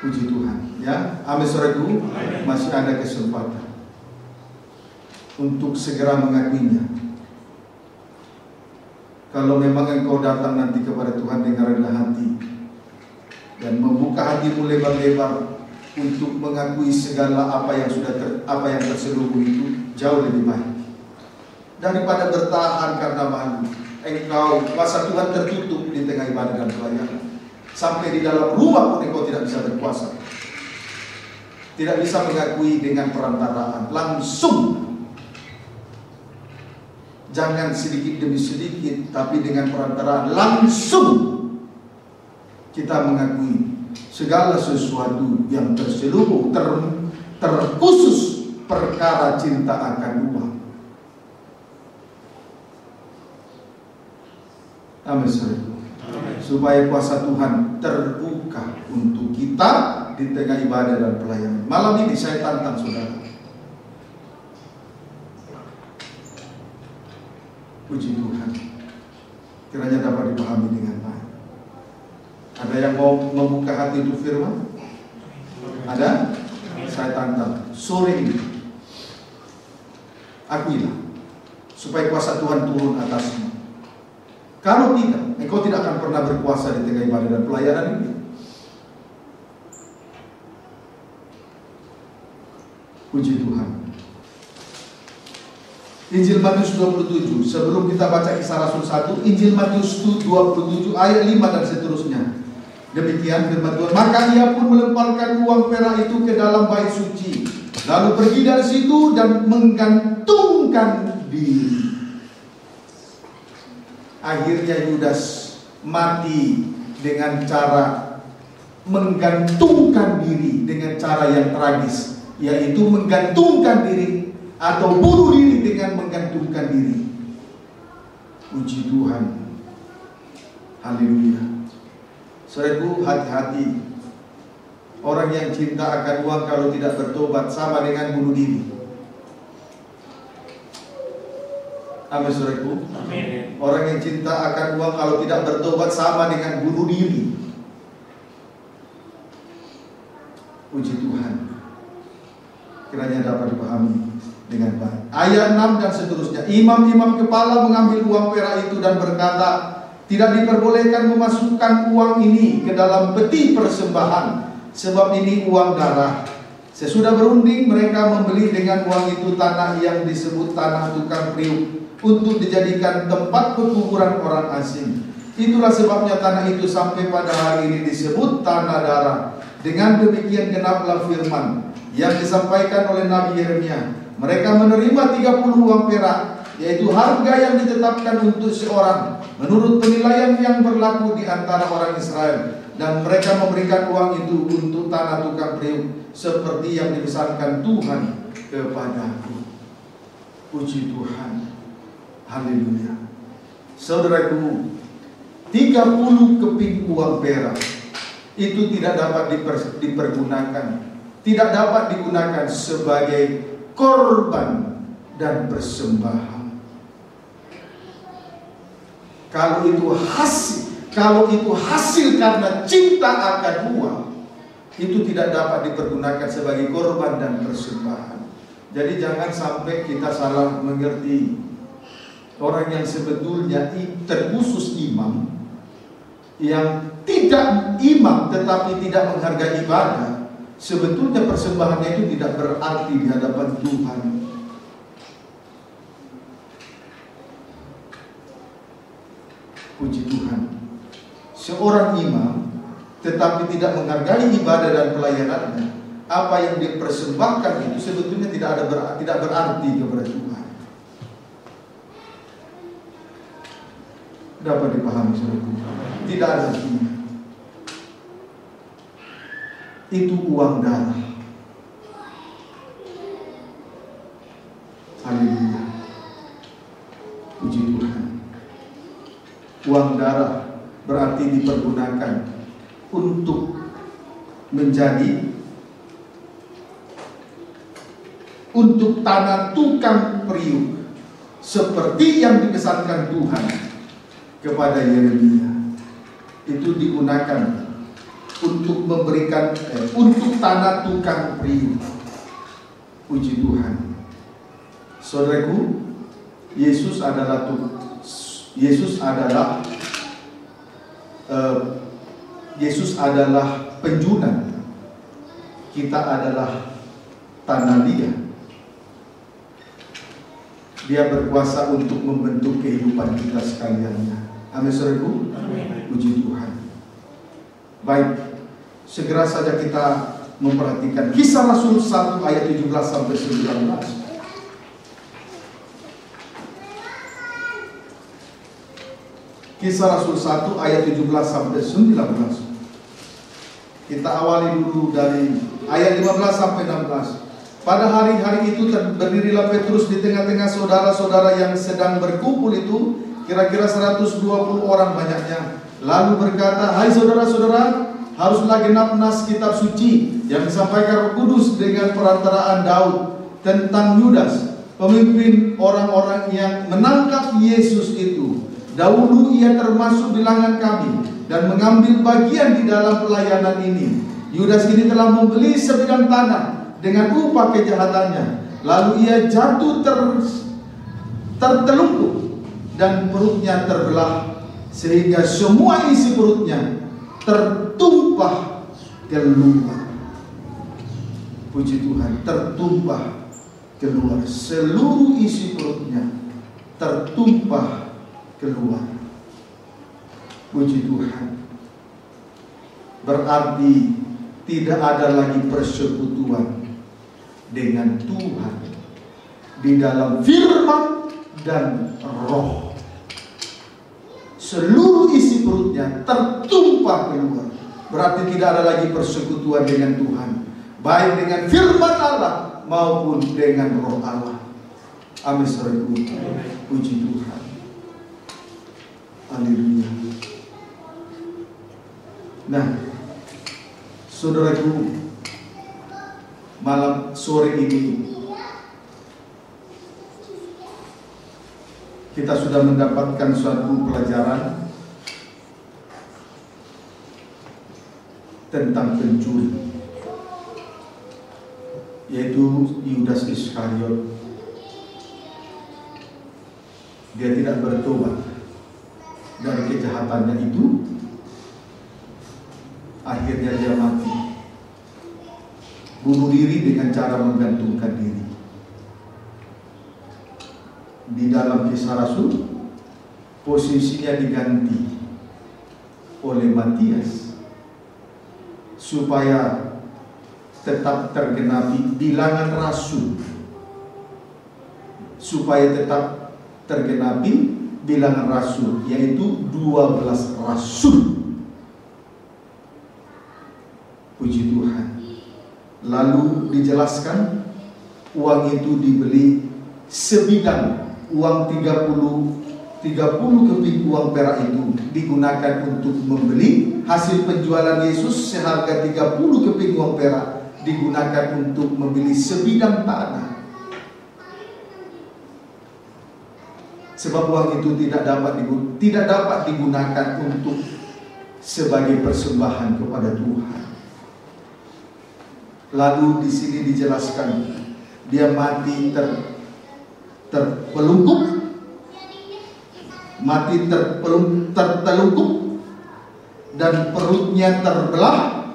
Speaker 1: Puji Tuhan, ya. Amin, saudaraku. Masih ada kesempatan untuk segera mengakuinya. Kalau memang engkau datang nanti kepada Tuhan dengan rendah hati dan membuka hatimu lebar-lebar untuk mengakui segala apa yang terselubung itu jauh lebih baik daripada bertahan karena malu. Engkau, kuasa Tuhan tertutup di tengah ibadah dan pelayanan. Sampai di dalam rumah pun engkau tidak bisa berkuasa, tidak bisa mengakui dengan perantaraan. Langsung, jangan sedikit demi sedikit, tapi dengan perantaraan. Langsung kita mengakui segala sesuatu yang terselubung, terkhusus perkara cinta akan uang. Amin. Supaya kuasa Tuhan terbuka untuk kita di tengah ibadah dan pelayanan. Malam ini saya tantang saudara. Puji Tuhan, kiranya dapat dipahami dengan baik. Ada yang mau membuka hati untuk firman? Ada? Saya tantang sore ini, akuilah supaya kuasa Tuhan turun atasmu. Kalau tidak, engkau tidak akan pernah berkuasa di tengah ibadah dan pelayanan ini. Puji Tuhan. Injil Matius 27. Sebelum kita baca Kisah Rasul 1, Injil Matius 27 ayat 5 dan seterusnya. Demikian firman Tuhan. Maka ia pun melemparkan uang perak itu ke dalam bait suci, lalu pergi dari situ dan menggantungkan diri. Akhirnya Yudas mati dengan cara menggantungkan diri dengan cara yang tragis, yaitu menggantungkan diri atau bunuh diri dengan menggantungkan diri. Puji Tuhan. Haleluya. Saudaraku, hati-hati. Orang yang cinta akan uang kalau tidak bertobat sama dengan bunuh diri. Amin, saudaraku. Amin. Orang yang cinta akan uang kalau tidak bertobat sama dengan bunuh diri. Puji Tuhan. Kiranya dapat dipahami dengan baik. Ayat 6 dan seterusnya. Imam-imam kepala mengambil uang perak itu dan berkata, tidak diperbolehkan memasukkan uang ini ke dalam peti persembahan, sebab ini uang darah. Sesudah berunding, mereka membeli dengan uang itu tanah yang disebut tanah tukang priuk, untuk dijadikan tempat pekuburan orang asing. Itulah sebabnya tanah itu sampai pada hari ini disebut tanah darah. Dengan demikian genaplah firman yang disampaikan oleh Nabi Yeremia. Mereka menerima 30 uang perak, yaitu harga yang ditetapkan untuk seorang menurut penilaian yang berlaku di antara orang Israel. Dan mereka memberikan uang itu untuk tanah tukang priuk, seperti yang dipesankan Tuhan kepadaku. Puji Tuhan. Haleluya. Saudaraku, 30 keping uang perak itu tidak dapat dipergunakan, tidak dapat digunakan sebagai korban dan persembahan. Kalau itu hasil karena cinta akan uang, itu tidak dapat dipergunakan sebagai korban dan persembahan. Jadi jangan sampai kita salah mengerti. Orang yang sebetulnya terkhusus imam, yang tidak imam tetapi tidak menghargai ibadah, sebetulnya persembahannya itu tidak berarti di hadapan Tuhan. Puji Tuhan. Seorang imam tetapi tidak menghargai ibadah dan pelayanannya, apa yang dipersembahkan itu sebetulnya tidak berarti kepada Tuhan. Dapat dipahami, saudaraku? Tidak ada artinya. Itu uang darah. Haleluya. Puji Tuhan. Uang darah berarti dipergunakan untuk menjadi untuk tanah tukang priuk, seperti yang dipesankan Tuhan kepada Yeremia. Itu digunakan untuk memberikan untuk tanah tukang priuk. Puji Tuhan. Saudaraku, Yesus adalah penjunan. kita adalah tanah Dia. Dia berkuasa untuk membentuk kehidupan kita sekaliannya. Amin, saudaraku. Puji Tuhan. Baik, segera saja kita memperhatikan Kisah Rasul 1 ayat 17 sampai 19. Kisah Rasul 1 ayat 17 sampai 19. Kita awali dulu dari ayat 15 sampai 16. Pada hari-hari itu berdirilah Petrus di tengah-tengah saudara-saudara yang sedang berkumpul itu, kira-kira 120 orang banyaknya. Lalu berkata, "Hai saudara-saudara, haruslah genap nas kitab suci yang disampaikan Roh Kudus dengan perantaraan Daud tentang Yudas, pemimpin orang-orang yang menangkap Yesus itu. Dahulu ia termasuk bilangan kami dan mengambil bagian di dalam pelayanan ini. Yudas ini telah membeli sebidang tanah dengan upah kejahatannya. Lalu ia jatuh tertelungkup dan perutnya terbelah, sehingga semua isi perutnya tertumpah keluar." Puji Tuhan, tertumpah keluar. Seluruh isi perutnya tertumpah keluar. Puji Tuhan. Berarti tidak ada lagi persekutuan dengan Tuhan di dalam firman dan roh. Seluruh isi perutnya tertumpah keluar. Berarti tidak ada lagi persekutuan dengan Tuhan, baik dengan firman Allah maupun dengan roh Allah. Amin, saudaraku. Puji Tuhan. Haleluya. Nah, saudaraku, malam sore ini kita sudah mendapatkan suatu pelajaran tentang pencuri, yaitu Yudas Iskariot. Dia tidak bertobat dari kejahatannya itu. Akhirnya dia mati, bunuh diri dengan cara menggantungkan diri. Di dalam Kisah Rasul, posisinya diganti oleh Matias supaya tetap tergenapi bilangan rasul, supaya tetap tergenapi bilangan rasul, yaitu 12 rasul. Puji Tuhan. Lalu dijelaskan uang itu dibeli sebidang uang 30 keping uang perak itu digunakan untuk membeli hasil penjualan Yesus seharga 30 keping uang perak digunakan untuk membeli sebidang tanah. Sebab uang itu tidak dapat digunakan untuk sebagai persembahan kepada Tuhan. Lalu di sini dijelaskan dia mati tertelungkup, dan perutnya terbelah,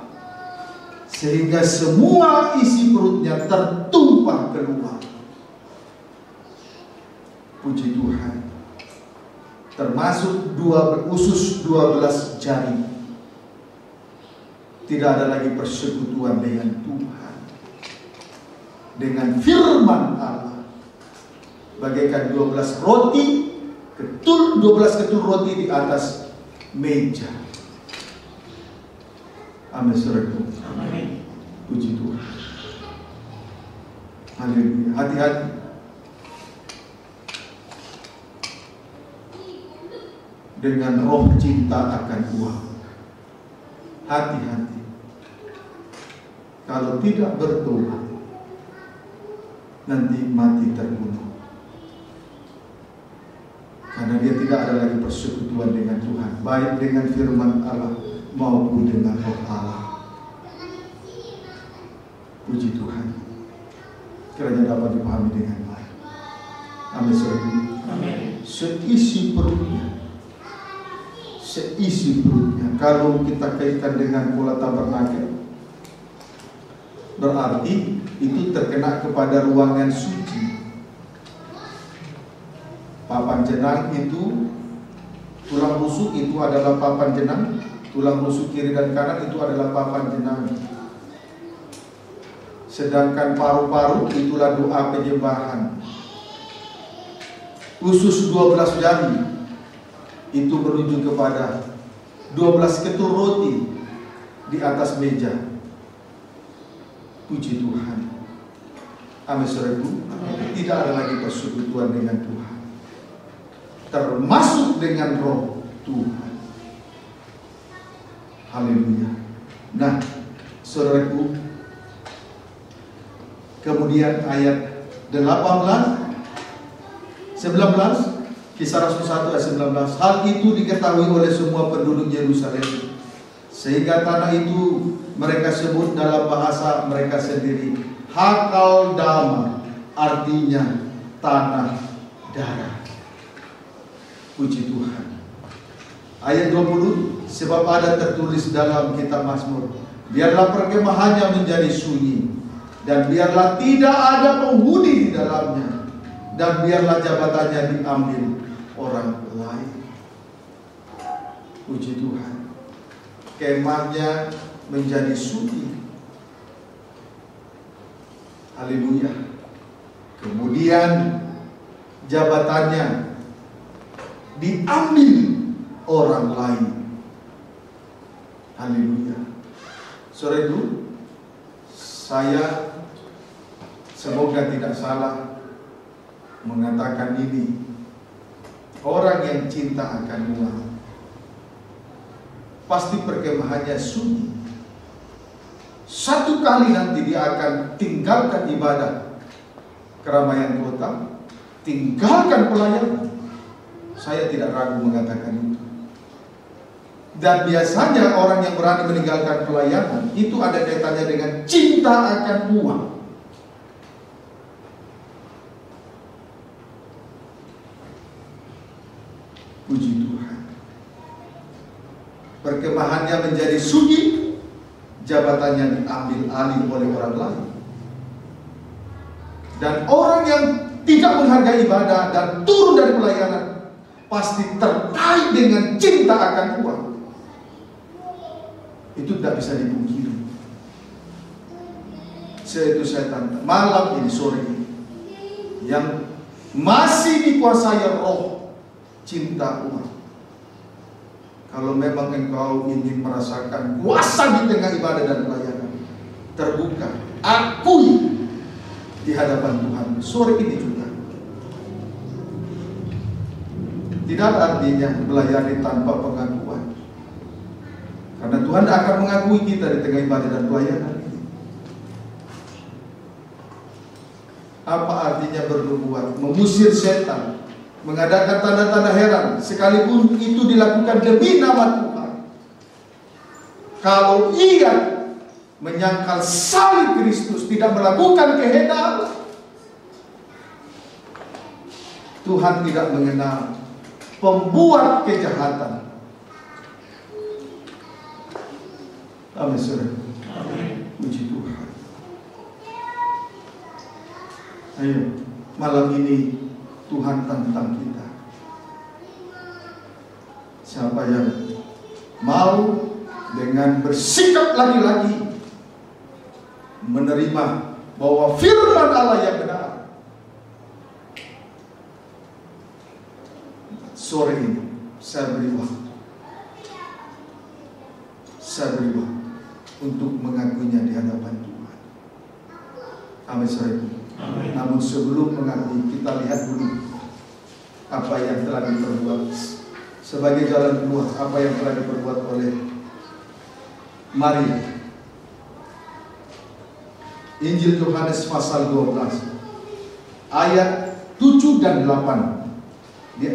Speaker 1: sehingga semua isi perutnya tertumpah keluar. Puji Tuhan. Termasuk usus 12 jari. Tidak ada lagi persekutuan dengan Tuhan, dengan firman Allah. Bagaikan 12 ketul roti di atas meja. Amin, saudaraku. Amin. Puji Tuhan. Haleluya. Hati-hati. Dengan roh cinta akan uang. Hati-hati. Kalau tidak bertobat, nanti mati terbunuh. Karena dia tidak ada lagi persekutuan dengan Tuhan, baik dengan firman Allah maupun dengan roh Allah. Puji Tuhan. Kiranya dapat dipahami dengan baik. Amin, saudara. Amin. Seisi perutnya. Kalau kita kaitkan dengan pola tabernakel, berarti itu terkena kepada ruangan suci. Papan jenang itu, tulang rusuk itu adalah papan jenang, tulang rusuk kiri dan kanan itu adalah papan jenang. Sedangkan paru-paru itulah doa penyembahan. Usus 12 jari itu menuju kepada 12 ketul roti di atas meja. Puji Tuhan. Amin, saudaraku. Tidak ada lagi persekutuan dengan Tuhan, termasuk dengan roh Tuhan. Haleluya. Nah, saudaraku, kemudian ayat 18, 19, Kisah Rasul 1 ayat 19. Hal itu diketahui oleh semua penduduk Yerusalem, sehingga tanah itu mereka sebut dalam bahasa mereka sendiri Hakaldama, artinya tanah darah. Puji Tuhan. Ayat 20, sebab ada tertulis dalam kitab Mazmur, biarlah perkemahannya menjadi sunyi, dan biarlah tidak ada penghuni di dalamnya, dan biarlah jabatannya diambil orang lain. Puji Tuhan. Kemahnya menjadi sunyi. Haleluya. Kemudian jabatannya diambil orang lain. Haleluya. Sore itu saya semoga tidak salah mengatakan ini. Orang yang cinta akan uang pasti perkemahannya sunyi. Satu kali nanti dia akan tinggalkan ibadah keramaian kota, tinggalkan pelayanan. Saya tidak ragu mengatakan itu. Dan biasanya orang yang berani meninggalkan pelayanan itu ada kaitannya dengan cinta akan uang. Puji Tuhan. Perkemahannya menjadi sunyi, jabatannya diambil alih oleh orang lain. Dan orang yang tidak menghargai ibadah dan turun dari pelayanan pasti terkait dengan cinta akan uang. Itu tidak bisa dipungkiri. Itu saya tanda malam ini, sore ini, yang masih dikuasai roh cinta uang. Kalau memang engkau ingin merasakan kuasa di tengah ibadah dan pelayanan, terbuka, akui di hadapan Tuhan sore ini juga. Tidak ada artinya melayani tanpa pengakuan, karena Tuhan akan mengakui kita di tengah ibadah dan pelayanan ini. Apa artinya bernubuat? Mengusir setan, mengadakan tanda-tanda heran, sekalipun itu dilakukan demi nama Tuhan. Kalau ia menyangkal salib Kristus, tidak melakukan kehendak Allah, Tuhan tidak mengenal pembuat kejahatan. Amin, saudara. Puji Tuhan. Ayo, malam ini Tuhan tentang kita. Siapa yang mau dengan bersikap lagi-lagi menerima bahwa firman Allah yang benar, sore ini saya beri waktu. Saya beri waktu untuk mengakuinya di hadapan Tuhan. Amin, saudara. Namun sebelum mengakui, kita lihat dulu apa yang telah diperbuat sebagai jalan keluar, apa yang telah diperbuat oleh Maria. Injil Yohanes pasal 12 ayat 7 dan 8.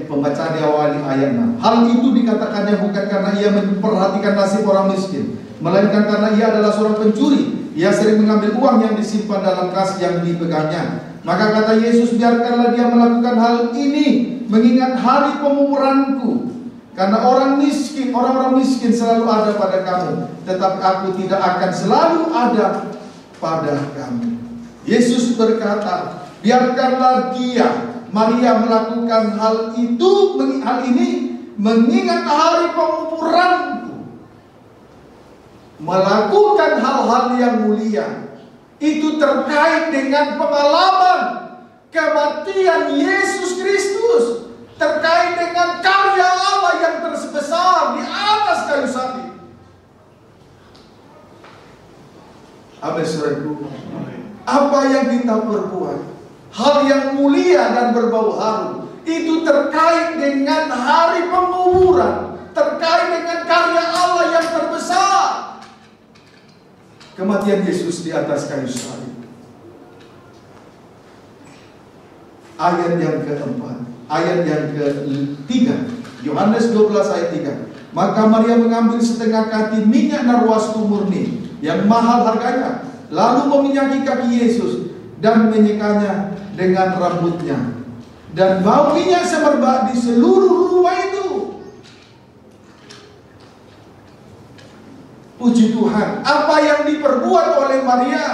Speaker 1: Pembacaan diawali ayat 6. Hal itu dikatakannya bukan karena ia memperhatikan nasib orang miskin, melainkan karena ia adalah seorang pencuri. Ia sering mengambil uang yang disimpan dalam kas yang dipegangnya. Maka kata Yesus, biarkanlah dia melakukan hal ini, mengingat hari pengumuranku. Karena orang-orang miskin selalu ada pada kamu, tetapi aku tidak akan selalu ada pada kami. Yesus berkata, biarkanlah Maria melakukan hal ini mengingat hari penguburanku. Melakukan hal-hal yang mulia itu terkait dengan pengalaman kematian Yesus Kristus, terkait dengan karya Allah yang terbesar di atas kayu salib. Amin, saudaraku. Apa yang kita perbuat, hal yang mulia dan berbau harum, itu terkait dengan hari penguburan, terkait dengan karya Allah yang terbesar, kematian Yesus di atas kayu salib. Ayat yang keempat, ayat yang ketiga, Yohanes 12 ayat 3. Maka Maria mengambil setengah kati minyak narwastu murni yang mahal harganya, lalu meminyaki kaki Yesus dan menyekanya dengan rambutnya, dan bau minyak semerbak di seluruh rumah itu. Puji Tuhan, apa yang diperbuat oleh Maria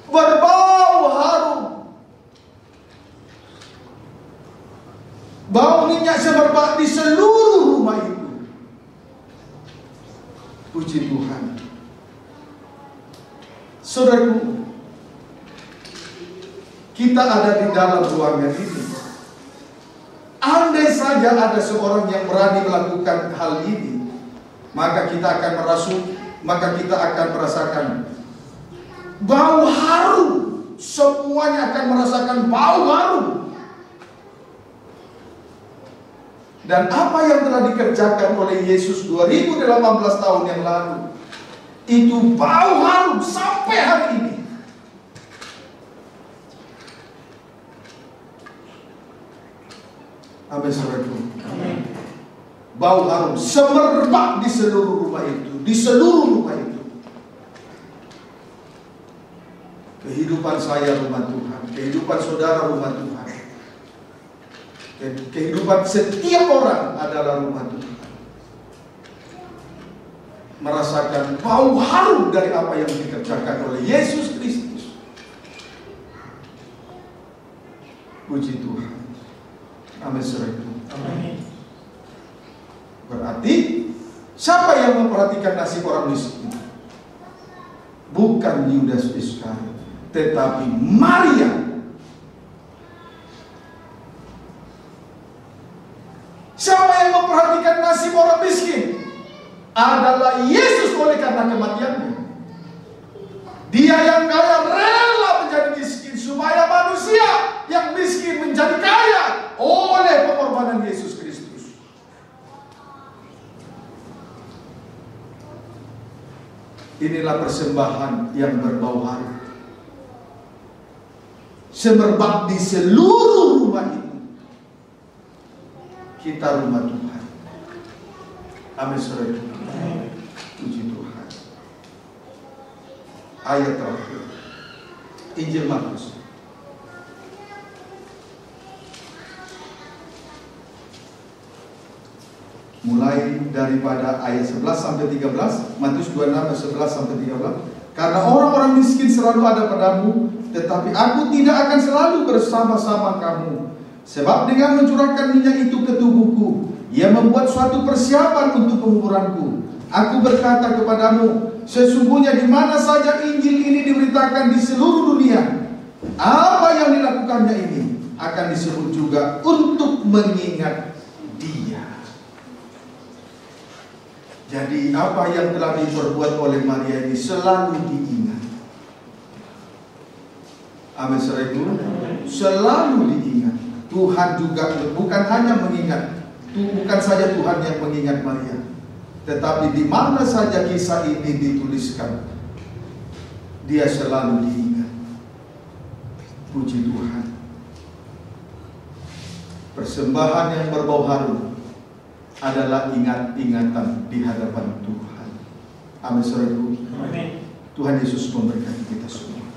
Speaker 1: berbau harum. Bau minyak semerbak di seluruh rumah itu. Puji Tuhan. Saudaraku, kita ada di dalam ruangan ini. Andai saja ada seorang yang berani melakukan hal ini, maka kita akan merasakan bau harum. Semuanya akan merasakan bau harum. Dan apa yang telah dikerjakan oleh Yesus 2018 tahun yang lalu, itu bau harum sampai hari ini. Amin, saudaraku. Bau harum semerbak di seluruh rumah itu, di seluruh rumah itu. Kehidupan saya rumah Tuhan, kehidupan saudara rumah Tuhan, kehidupan setiap orang adalah rumah Tuhan. Merasakan bau harum dari apa yang dikerjakan oleh Yesus Kristus. Puji Tuhan. Amin, saudaraku. Berarti siapa yang memperhatikan nasib orang miskin? Bukan Yudas Iskariot, tetapi Maria. Siapa yang memperhatikan nasib orang miskin? Adalah Yesus oleh karena kematiannya. Dia yang kaya rela menjadi miskin supaya manusia yang miskin menjadi kaya oleh pengorbanan Yesus Kristus. Inilah persembahan yang berbau harum, semerbak di seluruh rumah ini. Kita rumah Tuhan. Amin, saudara. Puji Tuhan. Ayat terakhir, Injil Markus. Mulai daripada ayat 11 sampai 13, Matius 26 ayat 11 sampai 13. Karena orang-orang miskin selalu ada padamu, tetapi aku tidak akan selalu bersama-sama kamu. Sebab dengan mencurahkan minyak itu ke tubuhku, ia membuat suatu persiapan untuk penguburanku. Aku berkata kepadamu, sesungguhnya di mana saja Injil ini diberitakan di seluruh dunia, apa yang dilakukannya ini akan disebut juga untuk mengingat Dia. Jadi apa yang telah diperbuat oleh Maria ini selalu diingat. Amin, saudaraku. Selalu diingat. Tuhan juga bukan hanya mengingat, bukan saja Tuhan yang mengingat Maria, tetapi di mana saja kisah ini dituliskan, Dia selalu diingat. Puji Tuhan. Persembahan yang berbau harum adalah ingat-ingatan di hadapan Tuhan. Amin, saudaraku. Tuhan Yesus memberkati kita semua.